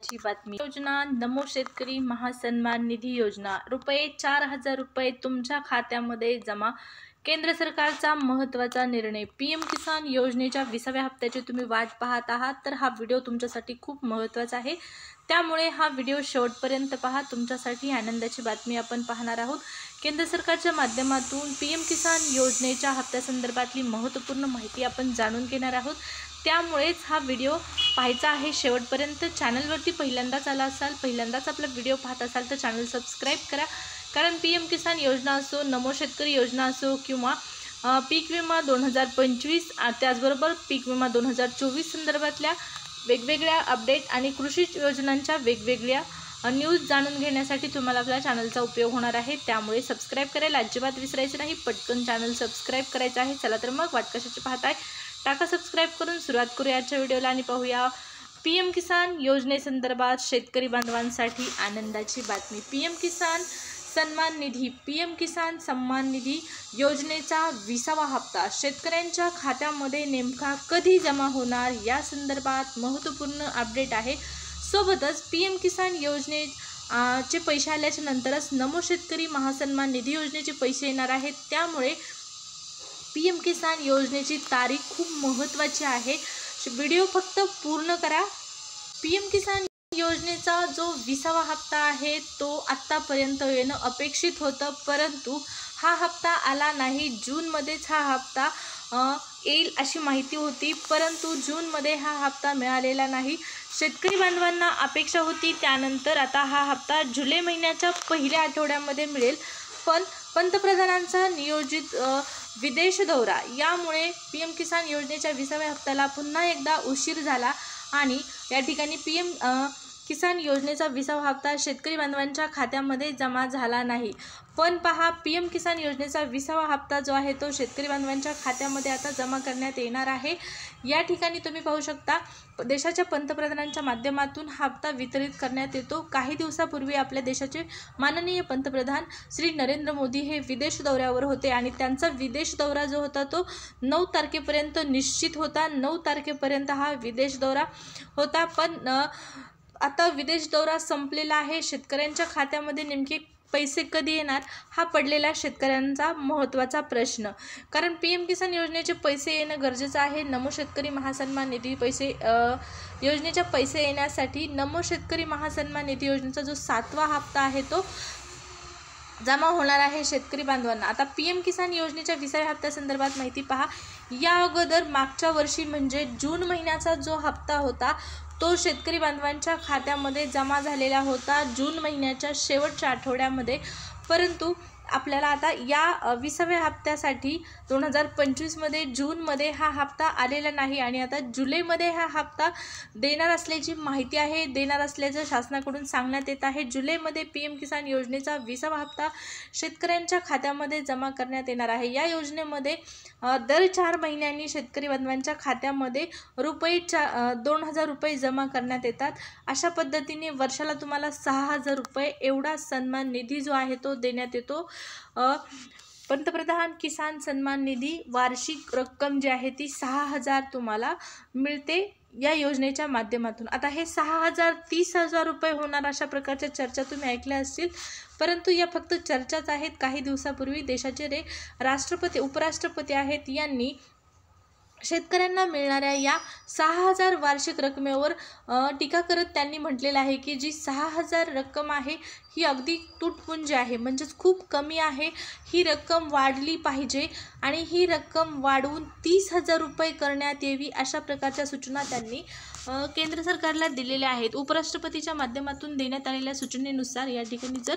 ची बातमी। योजना नमो शेतकरी महासन्मान निधी योजना रुपये 4,000 रुपये तुमच्या खात्यामध्ये जमा। केंद्र सरकारचा महत्त्वाचा निर्णय। पीएम किसान योजनेच्या 20व्या हप्त्याची तुम्ही वाट पाहत आहात, तर हा व्हिडिओ तुमच्यासाठी खूप महत्त्वाचा आहे, त्यामुळे हा व्हिडिओ शेवटपर्यंत पहा। तुमच्यासाठी आनंदाची बातमी आपण पाहणार आहोत। केंद्र सरकारच्या माध्यमातून पीएम किसान योजनेच्या हप्त्यासंदर्भातली महत्त्वपूर्ण माहिती आपण जाणून घेणार आहोत, त्यामुळेच हा व्हिडिओ पाहायचा आहे शेवटपर्यंत। चॅनलवरती पहिल्यांदाच आला असाल, पहिल्यांदाच आपला व्हिडिओ पाहत असाल तर चॅनल सबस्क्राईब करा, कारण पीएम किसान योजना असो, नमो शेतकरी योजना असो किंवा पीक विमा 2025 त्याचबरोबर पीक विमा 2024 संदर्भातल्या वेगवेगळ्या अपडेट आणि कृषी योजनांच्या वेगवेगळ्या न्यूज जाणून घेण्यासाठी तुम्हाला आपल्या चॅनलचा उपयोग होणार आहे, त्यामुळे सबस्क्राईब करायला अजिबात विसरायचं नाही। पटकन चॅनल सबस्क्राईब करायचं आहे। चला तर मग वाट कशाची पाहताय, टाका सबस्क्राईब करून सुरुवात करूया आजच्या व्हिडिओला आणि पाहूया पीएम किसान योजनेसंदर्भात शेतकरी बांधवांसाठी आनंदाची बातमी। पीएम किसान सन्मान निधी योजनेचा 20वा हप्ता शेतकऱ्यांच्या खात्यामध्ये नेमका कधी जमा होणार या संदर्भात महत्त्वपूर्ण अपडेट आहे। सोबतच पीएम किसान योजनेचे पैसे आल्याच्या नंतरच नमो शेतकरी महासन्मान निधी योजनेचे पैसे येणार आहेत, त्यामुळे पीएम किसान योजनेची तारीख खूप महत्त्वाची आहे। व्हिडिओ फक्त पूर्ण करा। पीएम किसान योजनेचा जो 20वा हप्ता आहे तो आत्तापर्यंत येणं अपेक्षित होतं, परंतु हा हप्ता आला नाही। जूनमध्येच हा हप्ता येईल अशी माहिती होती, परंतु जूनमध्ये हा हप्ता मिळालेला नाही। शेतकरी बांधवांना अपेक्षा होती, त्यानंतर आता हा हप्ता जुलै महिन्याच्या पहिल्या आठवड्यामध्ये मिळेल, पण पंतप्रधानांचा नियोजित विदेश दौरा यामुळे पीएम किसान योजनेच्या 20व्या हप्त्याला पुन्हा एकदा उशीर झाला आणि या ठिकाणी पीएम किसान योजनेचा 20वा हप्ता शेतकरी बांधवांच्या खात्यामध्ये जमा झाला नाही। पण पहा, पीएम किसान योजनेचा 20वा हप्ता जो आहे तो शेतकरी बांधवांच्या खात्यामध्ये आता जमा करण्यात येणार आहे। या ठिकाणी तुम्ही पाहू शकता, देशाच्या पंतप्रधानांच्या माध्यमातून हप्ता वितरित करण्यात येतो। काही दिवसापूर्वी आपल्या देशाचे माननीय पंतप्रधान श्री नरेंद्र मोदी हे विदेश दौऱ्यावर होते आणि त्यांचा विदेश दौरा जो होता तो 9 तारखेपर्यंत निश्चित होता। 9 तारखेपर्यंत हा विदेश दौरा होता, पण आता विदेश दौरा संपलेला आहे। शेतकऱ्यांच्या खात्यामध्ये नेमके पैसे कधी येणार हा पडलेला शेतकऱ्यांचा महत्त्वाचा प्रश्न, कारण पीएम किसान योजनेचे पैसे येणं गरजेचं आहे। नमो शेतकरी महासन्मान निधी योजनेच्या पैसे येण्यासाठी नमो शेतकरी महासन्मान निधी योजनेचा जो 7वा हप्ता आहे तो जमा होणार आहे शेतकरी बांधवांना। आता पीएम किसान योजनेच्या 20व्या हप्त्यासंदर्भात माहिती पहा। या अगोदर मागच्या वर्षी म्हणजे जून महिन्याचा जो हप्ता होता तो शेतकरी बांधवांच्या खात्यामध्ये जमा झालेला होता जून महिन्याच्या शेवटच्या आठवड्यामध्ये, परंतु आपल्याला आता या 20व्या हप्त्यासाठी 2025 मध्ये जूनमध्ये हा हप्ता आलेला नाही आणि आता जुलैमध्ये हा हप्ता देणार असल्याची माहिती आहे, देणार असल्याचं शासनाकडून सांगण्यात येत आहे। जुलैमध्ये पीएम किसान योजनेचा 20वा हप्ता शेतकऱ्यांच्या खात्यामध्ये जमा करण्यात येणार आहे। या योजनेमध्ये दर 4 महिन्यांनी शेतकरी बांधवांच्या खात्यामध्ये 2,000 रुपये जमा करण्यात येतात। अशा पद्धतीने वर्षाला तुम्हाला 6,000 रुपये एवढा सन्मान निधी जो आहे तो देण्यात येतो। पंतप्रधान किसान सन्मान निधी वार्षिक रक्कम जी आहे ती 6,000 तुम्हाला मिळते या योजनेच्या माध्यमातून। आता हे 6,000 30,000 रुपये होणार अशा प्रकारच्या चर्चा तुम्ही ऐकल्या असतील, परंतु या फक्त चर्चाच आहेत। काही दिवसापूर्वी देशाचे राष्ट्रपती उपराष्ट्रपती आहेत यांनी शेतकऱ्यांना मिळणाऱ्या या 6,000 वार्षिक रकमेवर टीका करत त्यांनी म्हटलेलं आहे की जी 6,000 रक्कम आहे ही अगदी तुटपुंजी आहे, म्हणजेच खूप कमी आहे। ही रक्कम वाढली पाहिजे आणि ही रक्कम वाढवून 30,000 रुपये करण्यात यावी अशा प्रकारच्या सूचना त्यांनी केंद्र सरकारला दिलेल्या आहेत। उपराष्ट्रपतीच्या माध्यमातून देण्यात आलेल्या सूचनेनुसार या ठिकाणी जर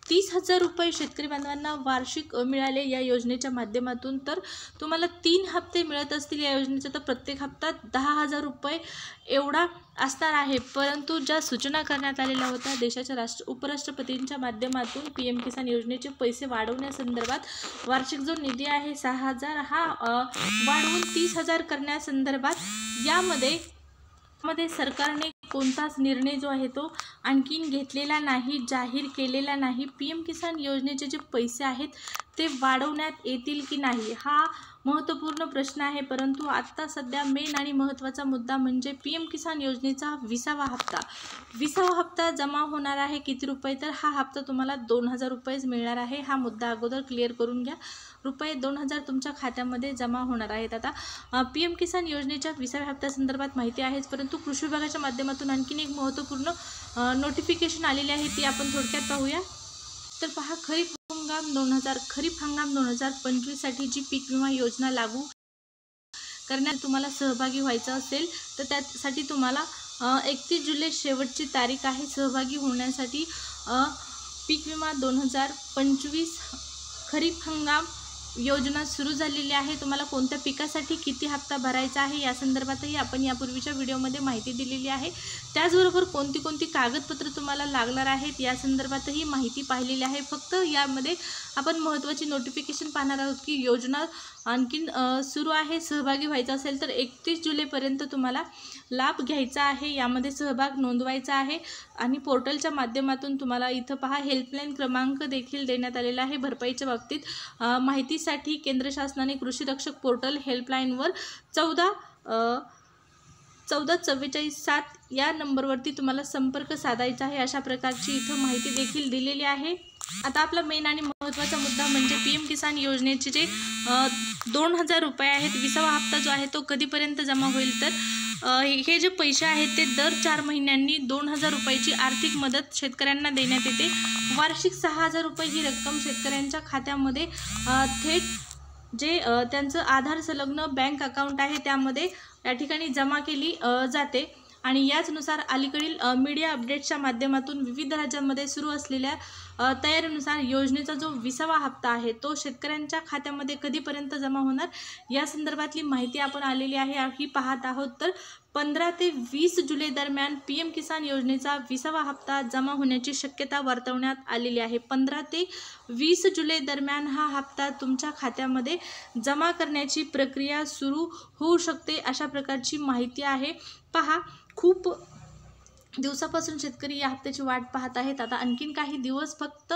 30,000 रुपये शेतकरी बांधवांना वार्षिक मिळाले या योजनेच्या माध्यमातून, तर तुम्हाला 3 हप्ते मिळत असतील या योजनेचा, तर प्रत्येक हप्ता 10,000 रुपये एवढा असणार आहे। परंतु ज्या सूचना करण्यात आलेल्या होत्या देशाच्या उपराष्ट्रपतींच्या माध्यमातून पीएम किसान योजनेचे पैसे वाढवण्यासंदर्भात वार्षिक जो निधी आहे 6,000 हा वाढवून 30,000 करण्यासंदर्भात यामध्ये सरकारने कोणताच निर्णय जो आहे तो आणखीन घेतलेला नाही, जाहीर केलेला नाही। पीएम किसान योजनेचे जे पैसे आहेत ते वाढवण्यात येतील की नाही हा महत्त्वपूर्ण प्रश्न आहे, परंतु आत्ता सध्या मेन आणि महत्त्वाचा मुद्दा म्हणजे PM किसान योजनेचा 20वा हप्ता. 20वा हप्ता जमा होणार आहे किती रुपये, तर हा हप्ता तुम्हाला 2000 रुपयेच मिळणार आहे. हा मुद्दा अगोदर क्लिअर करून घ्या. रुपये 2000 तुमच्या खात्यामध्ये जमा होणार आहेत. आता PM किसान योजनेच्या 20व्या हप्त्यासंदर्भात माहिती आहेच, परंतु कृषी विभागाच्या माध्यमातून आणखीन एक महत्त्वपूर्ण नोटिफिकेशन आलेली आहे, ती आपण थोडक्यात पाहूया. तर पहा, खरीप हंगाम 2025साठी जी पीक विमा योजना लागू करण्यात तुम्हाला सहभागी व्हायचं असेल तर त्यासाठी तुम्हाला 31 जुलै शेवटची तारीख आहे सहभागी होण्यासाठी. पीक विमा 2025 खरीप हंगाम योजना सुरू झालेली आहे. तुम्हाला कोणत्या पिकासाठी किती हप्ता भरायचा आहे या संदर्भातही आपण यापूर्वीच्या व्हिडिओमध्ये माहिती दिलेली आहे. त्याचबरोबर कोणती कागदपत्र तुम्हाला लागणार आहेत या संदर्भातही माहिती पाहिलेली आहे. फक्त यामध्ये आपण महत्त्वाची नोटिफिकेशन पाहणार आहोत की योजना आणखीन सुरू आहे. सहभागी व्हायचं असेल तर 31 जुलैपर्यंत तुम्हाला लाभ घ्यायचा आहे, यामध्ये सहभाग नोंदवायचा आहे आणि पोर्टलच्या माध्यमातून तुम्हाला इथं पहा हेल्पलाईन क्रमांक देखील देण्यात आलेला आहे. भरपाईच्या बाबतीत माहितीसाठी केंद्र शासनाने कृषी रक्षक पोर्टल हेल्पलाईनवर 144447 या नंबरवरती तुम्हाला संपर्क साधायचा आहे. अशा प्रकारची इथं माहिती देखील दिलेली आहे. आता आपला मेन आणि महत्त्वाचा मुद्दा म्हणजे PM किसान योजनेचे जे 2000 रुपये आहेत, 20वा हप्ता जो आहे तो कधीपर्यंत जमा होईल, तर हे जे पैसे आहेत ते दर 4 महिन्यांनी 2000 रुपयाची आर्थिक मदत शेतकऱ्यांना देण्यात येते. वार्षिक 6000 रुपये ही रक्कम शेतकऱ्यांच्या खात्यामध्ये थेट जे त्यांचं आधार संलग्न बँक अकाउंट आहे त्यामध्ये या ठिकाणी जमा केली जाते. आणि याचनुसार अलीकडील मीडिया अपडेट्सच्या माध्यमातून विविध राज्यांमध्ये सुरू असलेल्या तयारीनुसार योजनेचा जो 20वा हप्ता आहे तो शेतकऱ्यांच्या खात्यामध्ये कधीपर्यंत जमा होणार या संदर्भातली माहिती आपण आलेली आहे ही पाहत आहोत. तर 15 ते 20 जुलै दरम्यान PM किसान योजनेचा 20वा हप्ता जमा होण्याची शक्यता वर्तवण्यात आलेली आहे. 15 ते 20 जुलै दरम्यान हा हप्ता तुमच्या खात्यामध्ये जमा करण्याची प्रक्रिया सुरू होऊ शकते, अशा प्रकारची माहिती आहे. पहा, खूप दिवसापासून शेतकरी या हप्त्याची वाट पाहत आहेत. आता आणखीन काही दिवस, फक्त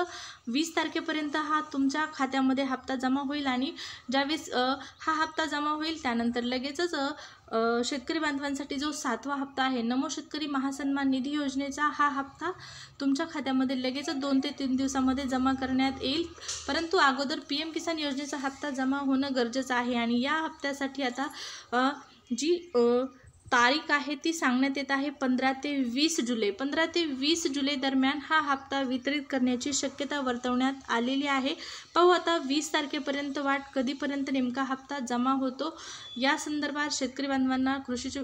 20 तारखेपर्यंत हा तुमच्या खात्यामध्ये हप्ता जमा होईल आणि ज्यावेळेस हा हप्ता जमा होईल त्यानंतर लगेचच शेतकरी बांधवांसाठी जो 7वा हप्ता आहे नमो शेतकरी महासन्मान निधी योजनेचा हा हप्ता तुमच्या खात्यामध्ये लगेचच 2 ते 3 दिवसामध्ये जमा करण्यात येईल. परंतु अगोदर PM किसान योजनेचा हप्ता जमा होणं गरजेचं आहे आणि या हप्त्यासाठी आता जी तारीख आहे ती सांगण्यात येत आहे 15 ते 20 जुलै. 15 ते 20 जुलै दरम्यान हा हप्ता वितरित करण्याची शक्यता वर्तवण्यात आलेली आहे. पाहू आता 20 तारखेपर्यंत वाट, कधीपर्यंत नेमका हप्ता जमा होतो या संदर्भात शेतकरी बांधवांना कृषीच्या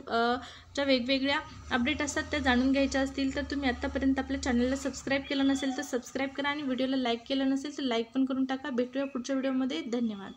ज्या वेगवेगळ्या अपडेट असतात त्या जाणून घ्यायच्या असतील तर तुम्ही आत्तापर्यंत आपल्या चॅनलला सबस्क्राईब केलं नसेल तर सबस्क्राईब करा आणि व्हिडिओला लाईक केलं नसेल तर लाईक पण करून टाका. भेटूया पुढच्या व्हिडिओमध्ये. धन्यवाद.